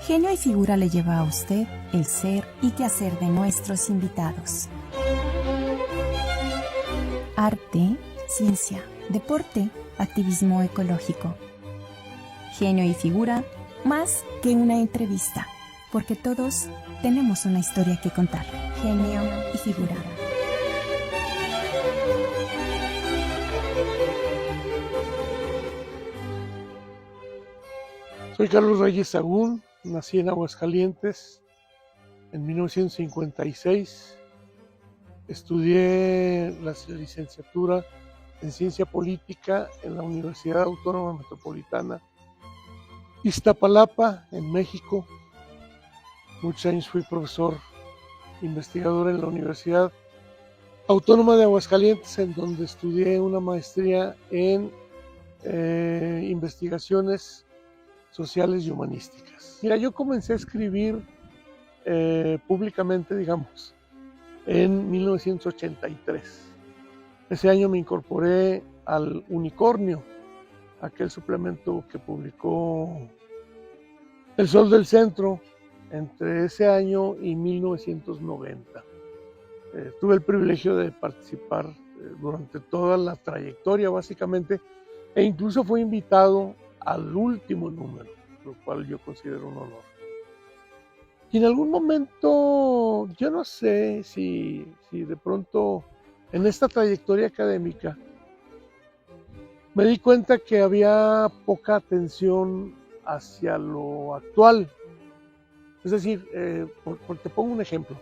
Genio y Figura le lleva a usted el ser y quehacer de nuestros invitados. Arte, ciencia, deporte, activismo ecológico. Genio y Figura, más que una entrevista, porque todos tenemos una historia que contar. Genio y Figura. Soy Carlos Reyes Sagún, nací en Aguascalientes en 1956. Estudié la licenciatura en Ciencia Política en la Universidad Autónoma Metropolitana Iztapalapa, en México. Muchos años fui profesor investigador en la Universidad Autónoma de Aguascalientes, en donde estudié una maestría en investigaciones sociales y humanísticas. Mira, yo comencé a escribir públicamente, digamos, en 1983. Ese año me incorporé al Unicornio, aquel suplemento que publicó El Sol del Centro entre ese año y 1990. Tuve el privilegio de participar durante toda la trayectoria, básicamente, e incluso fui invitado al último número, lo cual yo considero un honor. Y en algún momento, yo no sé si de pronto en esta trayectoria académica me di cuenta que había poca atención hacia lo actual. Es decir, te pongo un ejemplo.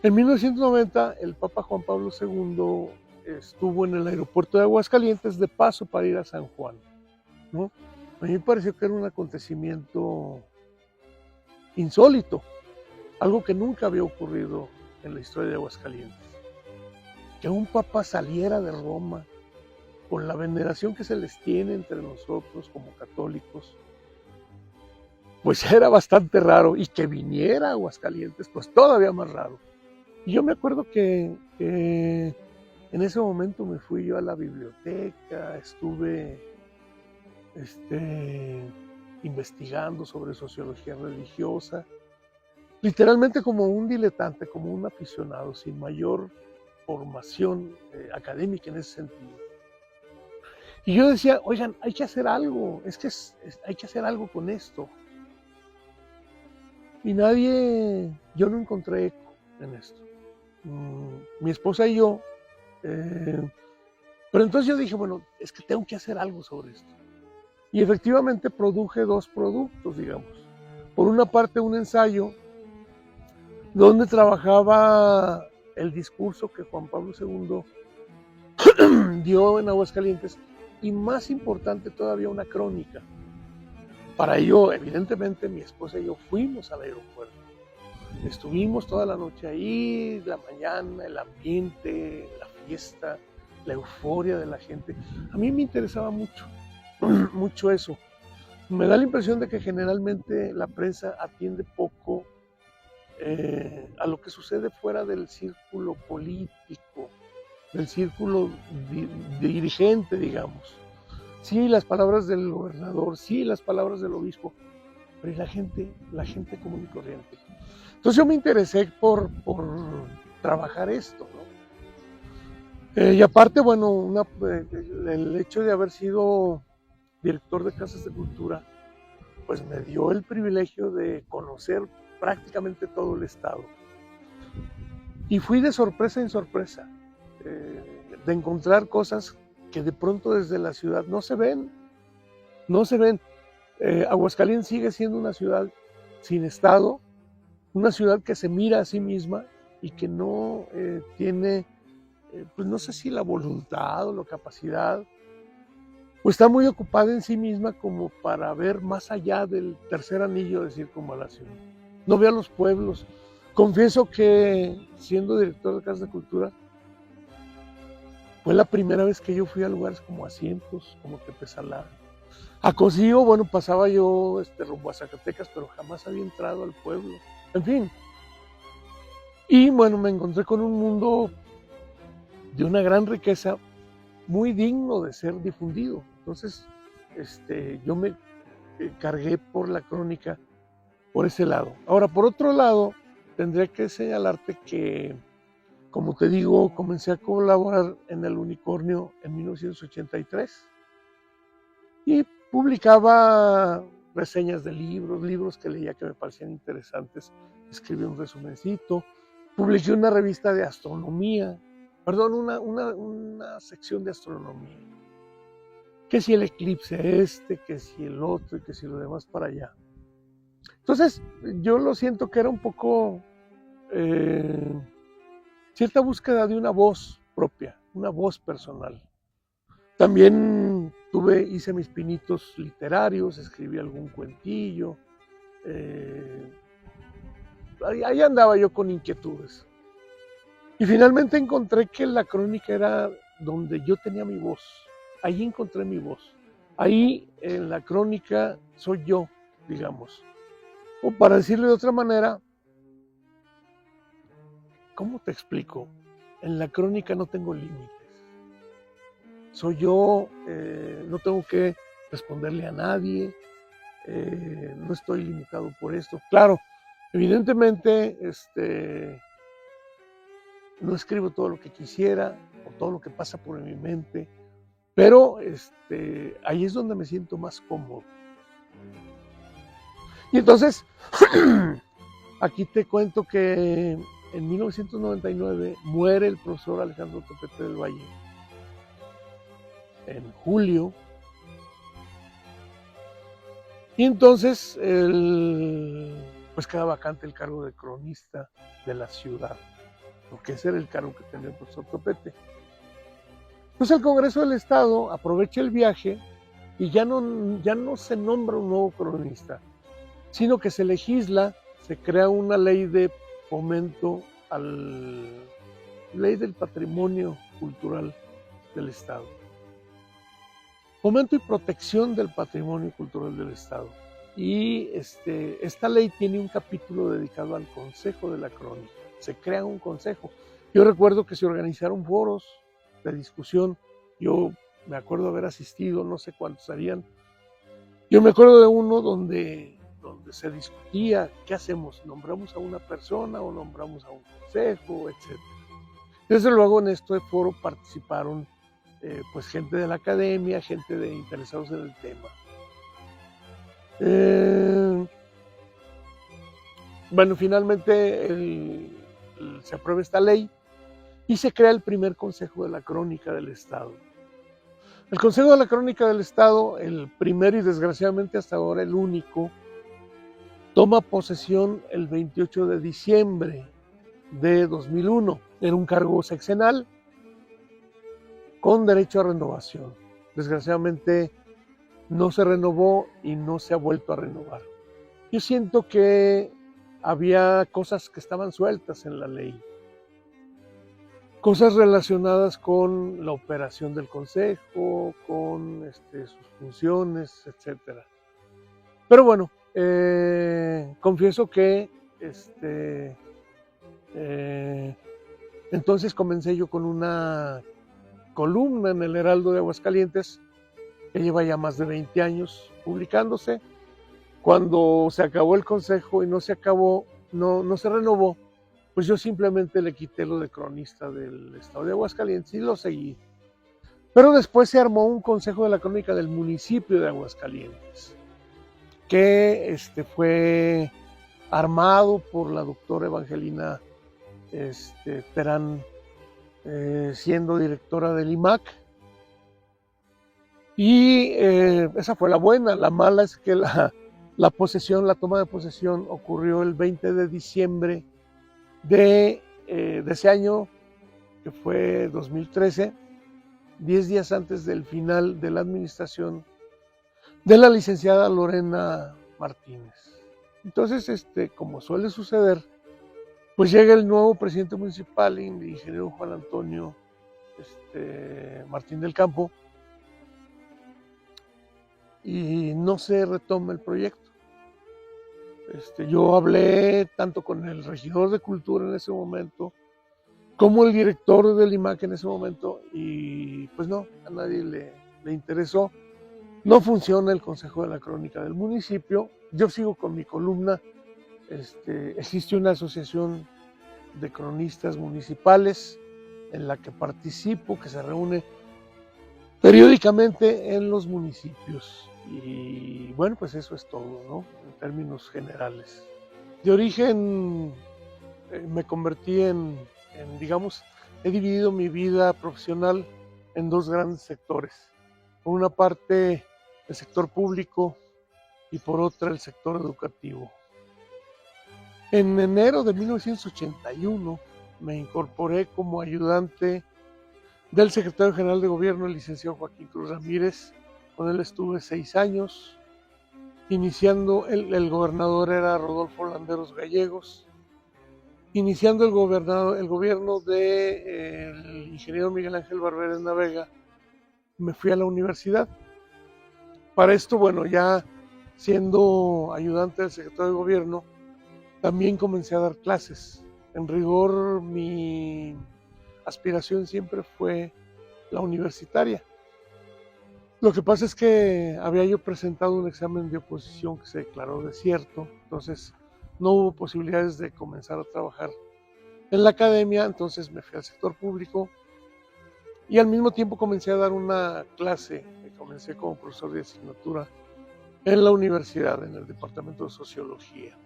En 1990, el Papa Juan Pablo II estuvo en el aeropuerto de Aguascalientes de paso para ir a San Juan, ¿no? A mí me pareció que era un acontecimiento insólito, algo que nunca había ocurrido en la historia de Aguascalientes. Que un papa saliera de Roma con la veneración que se les tiene entre nosotros como católicos, pues era bastante raro, y que viniera a Aguascalientes, pues todavía más raro. Y yo me acuerdo que en ese momento me fui yo a la biblioteca, estuve investigando sobre sociología religiosa, literalmente como un diletante, como un aficionado, sin mayor formación académica en ese sentido. Y yo decía, oigan, hay que hacer algo, hay que hacer algo con esto. Y yo no encontré eco en esto. Mi esposa y yo, pero entonces yo dije, bueno, es que tengo que hacer algo sobre esto. Y efectivamente produje dos productos, digamos. Por una parte, un ensayo donde trabajaba el discurso que Juan Pablo II dio en Aguascalientes, y más importante todavía, una crónica. Para ello, evidentemente, mi esposa y yo fuimos al aeropuerto. Estuvimos toda la noche ahí, la mañana, el ambiente, la fiesta, la euforia de la gente. A mí me interesaba mucho eso. Me da la impresión de que generalmente la prensa atiende poco a lo que sucede fuera del círculo político, del círculo dirigente, digamos. Sí, las palabras del gobernador, sí, las palabras del obispo, pero ¿y la gente común y corriente? Entonces yo me interesé por trabajar esto, ¿no? Y aparte, bueno, el hecho de haber sido director de casas de cultura, pues me dio el privilegio de conocer prácticamente todo el estado. Y fui de sorpresa en sorpresa, de encontrar cosas que de pronto desde la ciudad no se ven. Aguascalientes sigue siendo una ciudad sin estado, una ciudad que se mira a sí misma y que no tiene, pues no sé si la voluntad o la capacidad, o está muy ocupada en sí misma como para ver más allá del tercer anillo de circunvalación. No ve a los pueblos. Confieso que, siendo director de Casa de Cultura, fue la primera vez que yo fui a lugares como Asientos, como Tepesalá. A Cocío, bueno, pasaba yo rumbo a Zacatecas, pero jamás había entrado al pueblo. En fin. Y bueno, me encontré con un mundo de una gran riqueza, muy digno de ser difundido. Entonces, yo me cargué por la crónica por ese lado. Ahora, por otro lado, tendría que señalarte que, como te digo, comencé a colaborar en El Unicornio en 1983 y publicaba reseñas de libros que leía que me parecían interesantes, escribí un resumencito, publiqué una revista de astronomía, perdón, una sección de astronomía, que si el eclipse que si el otro, y que si lo demás para allá. Entonces, yo lo siento que era un poco cierta búsqueda de una voz propia, una voz personal. También hice mis pinitos literarios, escribí algún cuentillo. Ahí andaba yo con inquietudes. Y finalmente encontré que la crónica era donde yo tenía mi voz. Ahí encontré mi voz. Ahí en la crónica soy yo, digamos. O para decirlo de otra manera, ¿cómo te explico? En la crónica no tengo límites. Soy yo, no tengo que responderle a nadie, no estoy limitado por esto. Claro, evidentemente, no escribo todo lo que quisiera o todo lo que pasa por mi mente, pero ahí es donde me siento más cómodo. Y entonces, aquí te cuento que en 1999 muere el profesor Alejandro Topete del Valle. En julio. Y entonces, pues queda vacante el cargo de cronista de la ciudad, porque ese era el cargo que tenía el profesor Topete. Entonces el Congreso del Estado aprovecha el viaje y ya no se nombra un nuevo cronista, sino que se legisla, se crea una ley de fomento ley del patrimonio cultural del Estado. Fomento y protección del patrimonio cultural del Estado. Y esta ley tiene un capítulo dedicado al Consejo de la Crónica. Se crea un consejo. Yo recuerdo que se organizaron foros de discusión. Yo me acuerdo haber asistido, no sé cuántos harían. Yo me acuerdo de uno donde se discutía qué hacemos, nombramos a una persona o nombramos a un consejo, etc. Desde luego en este foro participaron pues gente de la academia, gente interesados en el tema. Bueno, finalmente se aprueba esta ley y se crea el primer Consejo de la Crónica del Estado. El Consejo de la Crónica del Estado, el primero y desgraciadamente hasta ahora el único, toma posesión el 28 de diciembre de 2001. Era un cargo sexenal con derecho a renovación. Desgraciadamente no se renovó y no se ha vuelto a renovar. Yo siento que había cosas que estaban sueltas en la ley, cosas relacionadas con la operación del consejo, con sus funciones, etc. Pero bueno, confieso que entonces comencé yo con una columna en el Heraldo de Aguascalientes que lleva ya más de 20 años publicándose. Cuando se acabó el consejo y no se renovó, pues yo simplemente le quité lo de cronista del Estado de Aguascalientes y lo seguí. Pero después se armó un consejo de la crónica del municipio de Aguascalientes, que fue armado por la doctora Evangelina Terán, siendo directora del IMAC. Y esa fue la buena. La mala es que la toma de posesión ocurrió el 20 de diciembre de ese año, que fue 2013, 10 días antes del final de la administración de la licenciada Lorena Martínez. Entonces, como suele suceder, pues llega el nuevo presidente municipal, el ingeniero Juan Antonio Martín del Campo, y no se retoma el proyecto. Yo hablé tanto con el regidor de Cultura en ese momento, como el director del IMAC en ese momento, y pues no, a nadie le interesó. No funciona el Consejo de la Crónica del municipio. Yo sigo con mi columna. Existe una asociación de cronistas municipales en la que participo, que se reúne periódicamente en los municipios. Y bueno, pues eso es todo, ¿no? En términos generales. De origen me convertí digamos, he dividido mi vida profesional en dos grandes sectores. Por una parte, el sector público y por otra, el sector educativo. En enero de 1981 me incorporé como ayudante del secretario general de gobierno, el licenciado Joaquín Cruz Ramírez. Con él estuve 6 años. Iniciando, el gobernador era Rodolfo Landeros Gallegos. Iniciando el gobierno del ingeniero Miguel Ángel Barberena Navega, me fui a la universidad. Para esto, bueno, ya siendo ayudante del secretario de gobierno, también comencé a dar clases. En rigor, mi aspiración siempre fue la universitaria. Lo que pasa es que había yo presentado un examen de oposición que se declaró desierto, entonces no hubo posibilidades de comenzar a trabajar en la academia, entonces me fui al sector público y al mismo tiempo comencé a dar una clase, comencé como profesor de asignatura en la universidad, en el departamento de sociología.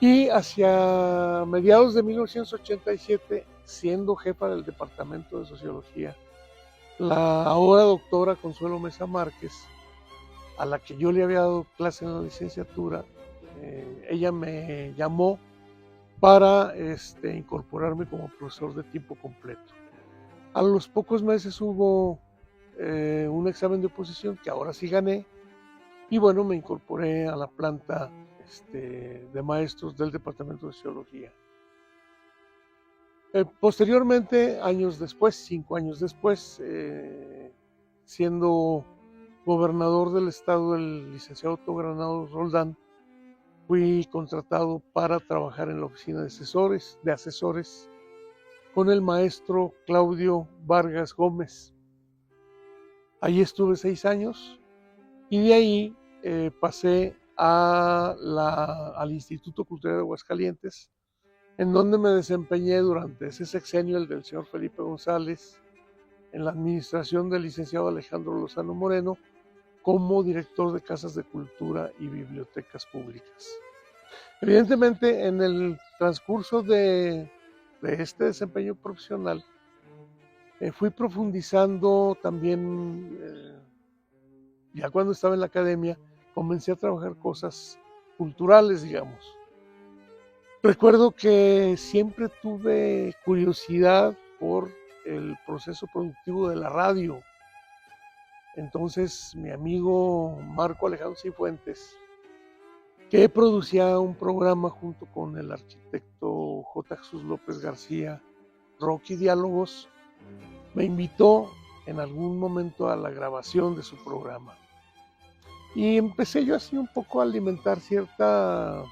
Y hacia mediados de 1987, siendo jefa del departamento de sociología, la ahora doctora Consuelo Mesa Márquez, a la que yo le había dado clase en la licenciatura, ella me llamó para incorporarme como profesor de tiempo completo. A los pocos meses hubo un examen de oposición que ahora sí gané, y bueno, me incorporé a la planta de maestros del departamento de sociología. Posteriormente, 5 años después, siendo gobernador del estado el licenciado Otto Granados Roldán, fui contratado para trabajar en la oficina de asesores con el maestro Claudio Vargas Gómez. Allí estuve 6 años y de ahí pasé al Instituto Cultural de Aguascalientes, en donde me desempeñé durante ese sexenio, el del señor Felipe González, en la administración del licenciado Alejandro Lozano Moreno, como director de casas de cultura y bibliotecas públicas. Evidentemente, en el transcurso de este desempeño profesional, fui profundizando también, ya cuando estaba en la academia, comencé a trabajar cosas culturales, digamos. Recuerdo que siempre tuve curiosidad por el proceso productivo de la radio. Entonces, mi amigo Marco Alejandro Cifuentes, que producía un programa junto con el arquitecto J. Jesús López García, Rocky Diálogos, me invitó en algún momento a la grabación de su programa. Y empecé yo así un poco a alimentar cierta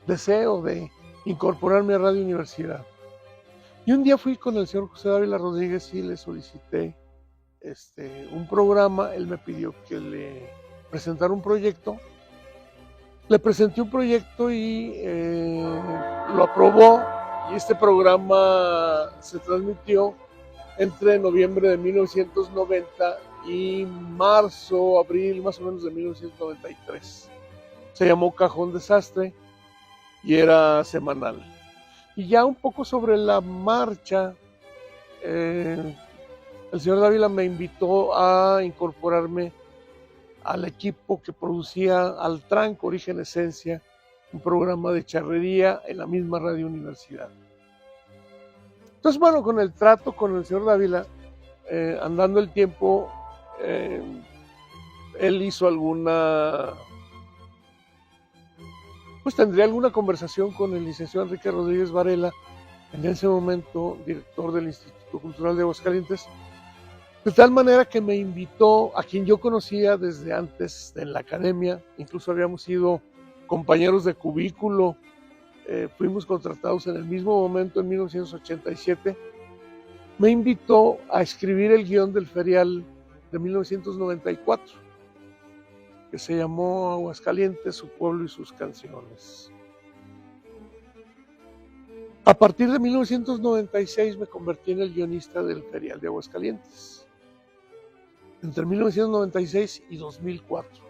deseo de incorporarme a Radio Universidad. Y un día fui con el señor José Dávila Rodríguez y le solicité un programa. Él me pidió que le presentara un proyecto. Le presenté un proyecto y lo aprobó, y este programa se transmitió entre noviembre de 1990 y marzo, abril más o menos de 1993. Se llamó Cajón Desastre y era semanal. Y ya un poco sobre la marcha, el señor Dávila me invitó a incorporarme al equipo que producía Altranco, Origen Esencia, un programa de charrería en la misma Radio Universidad. Entonces, bueno, con el trato con el señor Dávila, andando el tiempo, él hizo tendría alguna conversación con el licenciado Enrique Rodríguez Varela, en ese momento director del Instituto Cultural de Aguascalientes, de tal manera que me invitó, a quien yo conocía desde antes en la academia, incluso habíamos sido compañeros de cubículo, fuimos contratados en el mismo momento en 1987 me invitó a escribir el guión del ferial de 1994, que se llamó Aguascalientes, su pueblo y sus canciones. A partir de 1996 me convertí en el guionista del ferial de Aguascalientes, entre 1996 y 2004.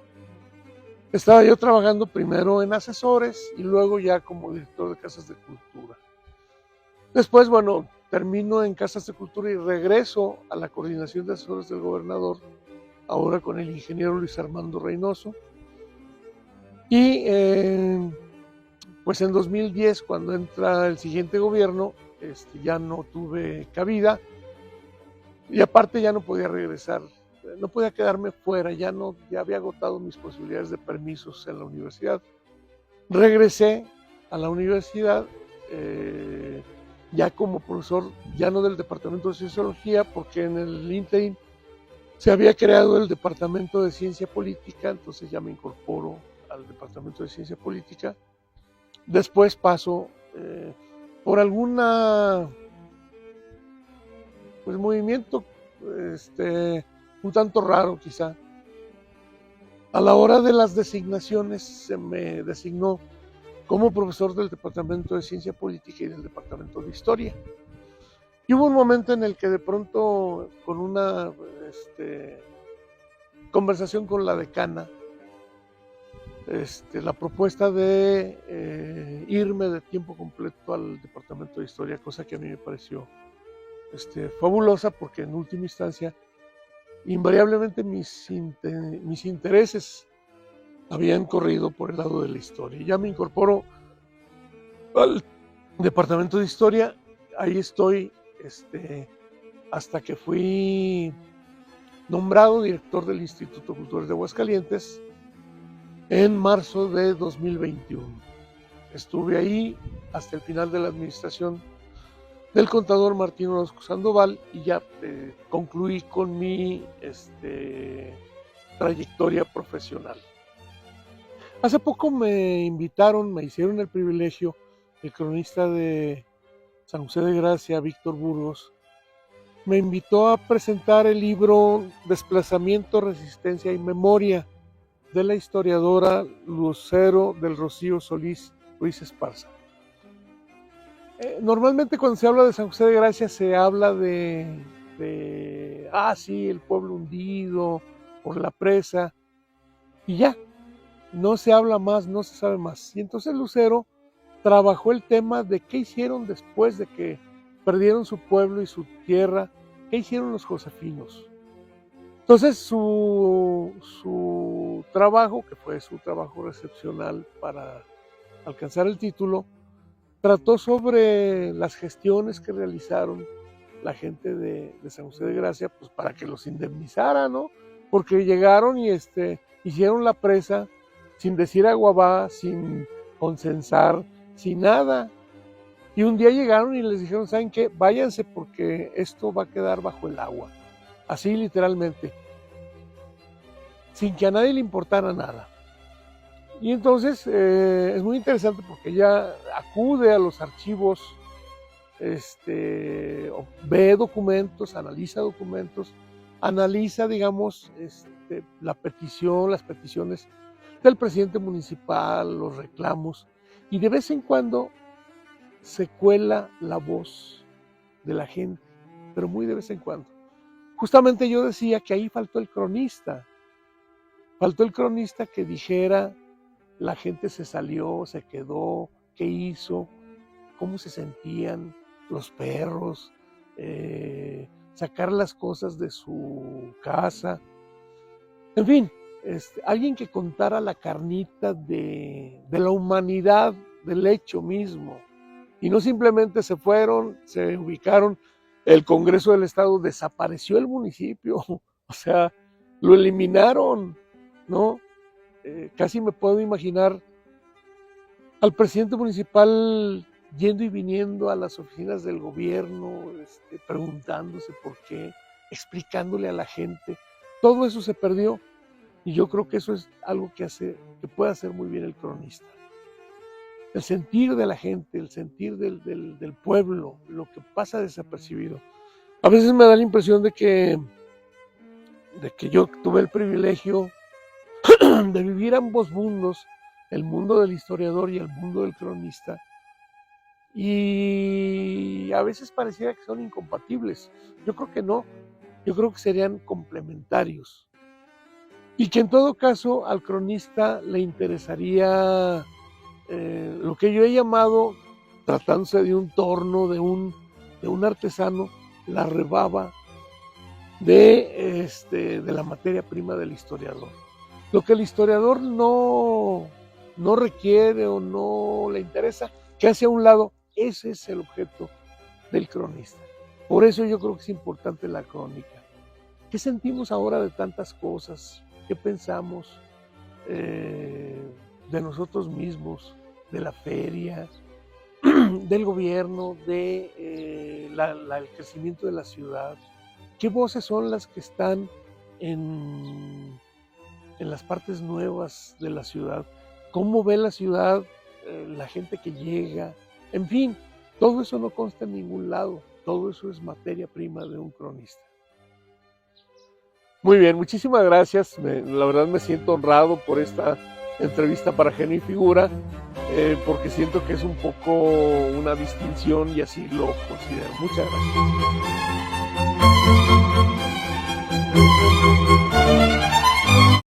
Estaba yo trabajando primero en asesores y luego ya como director de Casas de Cultura. Después, bueno, termino en Casas de Cultura y regreso a la coordinación de asesores del gobernador, ahora con el ingeniero Luis Armando Reynoso. Y pues en 2010, cuando entra el siguiente gobierno, ya no tuve cabida y aparte ya no podía regresar, no podía quedarme fuera, ya había agotado mis posibilidades de permisos en la universidad. Regresé a la universidad ya como profesor, ya no del departamento de Sociología, porque en el ínterin se había creado el departamento de Ciencia Política, entonces ya me incorporo al departamento de Ciencia Política. Después paso por alguna movimiento un tanto raro quizá. A la hora de las designaciones se me designó como profesor del Departamento de Ciencia Política y del Departamento de Historia. Y hubo un momento en el que de pronto, con una conversación con la decana, la propuesta de irme de tiempo completo al Departamento de Historia, cosa que a mí me pareció fabulosa, porque en última instancia, invariablemente mis intereses habían corrido por el lado de la historia. Ya me incorporo al Departamento de Historia, ahí estoy hasta que fui nombrado director del Instituto Cultural de Aguascalientes en marzo de 2021. Estuve ahí hasta el final de la administración del contador Martín Orozco Sandoval y ya concluí con mi trayectoria profesional. Hace poco me hicieron el privilegio, el cronista de San José de Gracia, Víctor Burgos, me invitó a presentar el libro Desplazamiento, Resistencia y Memoria de la historiadora Lucero del Rocío Solís Ruiz Esparza. Normalmente cuando se habla de San José de Gracia se habla de el pueblo hundido por la presa y ya, no se habla más, no se sabe más. Y entonces Lucero trabajó el tema de qué hicieron después de que perdieron su pueblo y su tierra, qué hicieron los josefinos. Entonces su trabajo, que fue su trabajo excepcional para alcanzar el título, trató sobre las gestiones que realizaron la gente de San José de Gracia, pues para que los indemnizara, ¿no? Porque llegaron y hicieron la presa sin decir agua va, sin consensar, sin nada. Y un día llegaron y les dijeron, ¿saben qué? Váyanse porque esto va a quedar bajo el agua. Así literalmente. Sin que a nadie le importara nada. Y entonces es muy interesante porque ella acude a los archivos, ve documentos, analiza documentos, analiza, digamos, las peticiones del presidente municipal, los reclamos, y de vez en cuando se cuela la voz de la gente, pero muy de vez en cuando. Justamente yo decía que ahí faltó el cronista que dijera, la gente se salió, se quedó, qué hizo, cómo se sentían los perros, sacar las cosas de su casa, en fin, alguien que contara la carnita de la humanidad del hecho mismo, y no simplemente se fueron, se ubicaron, el Congreso del Estado desapareció el municipio, o sea, lo eliminaron, ¿no? Casi me puedo imaginar al presidente municipal yendo y viniendo a las oficinas del gobierno, preguntándose por qué, explicándole a la gente. Todo eso se perdió y yo creo que eso es algo que puede hacer muy bien el cronista. El sentir de la gente, el sentir del pueblo, lo que pasa desapercibido. A veces me da la impresión de que yo tuve el privilegio de vivir ambos mundos, el mundo del historiador y el mundo del cronista, y a veces pareciera que son incompatibles. Yo creo que no, yo creo que serían complementarios. Y que en todo caso al cronista le interesaría lo que yo he llamado, tratándose de un torno, de un artesano, la rebaba de la materia prima del historiador. Lo que el historiador no requiere o no le interesa, que hace a un lado, ese es el objeto del cronista. Por eso yo creo que es importante la crónica. ¿Qué sentimos ahora de tantas cosas? ¿Qué pensamos de nosotros mismos, de la feria, del gobierno, del crecimiento de la ciudad? ¿Qué voces son las que están en las partes nuevas de la ciudad? ¿Cómo ve la ciudad la gente que llega? En fin, todo eso no consta en ningún lado. Todo eso es materia prima de un cronista. Muy bien, muchísimas gracias. La verdad me siento honrado por esta entrevista para Genio y Figura, porque siento que es un poco una distinción y así lo considero. Muchas gracias.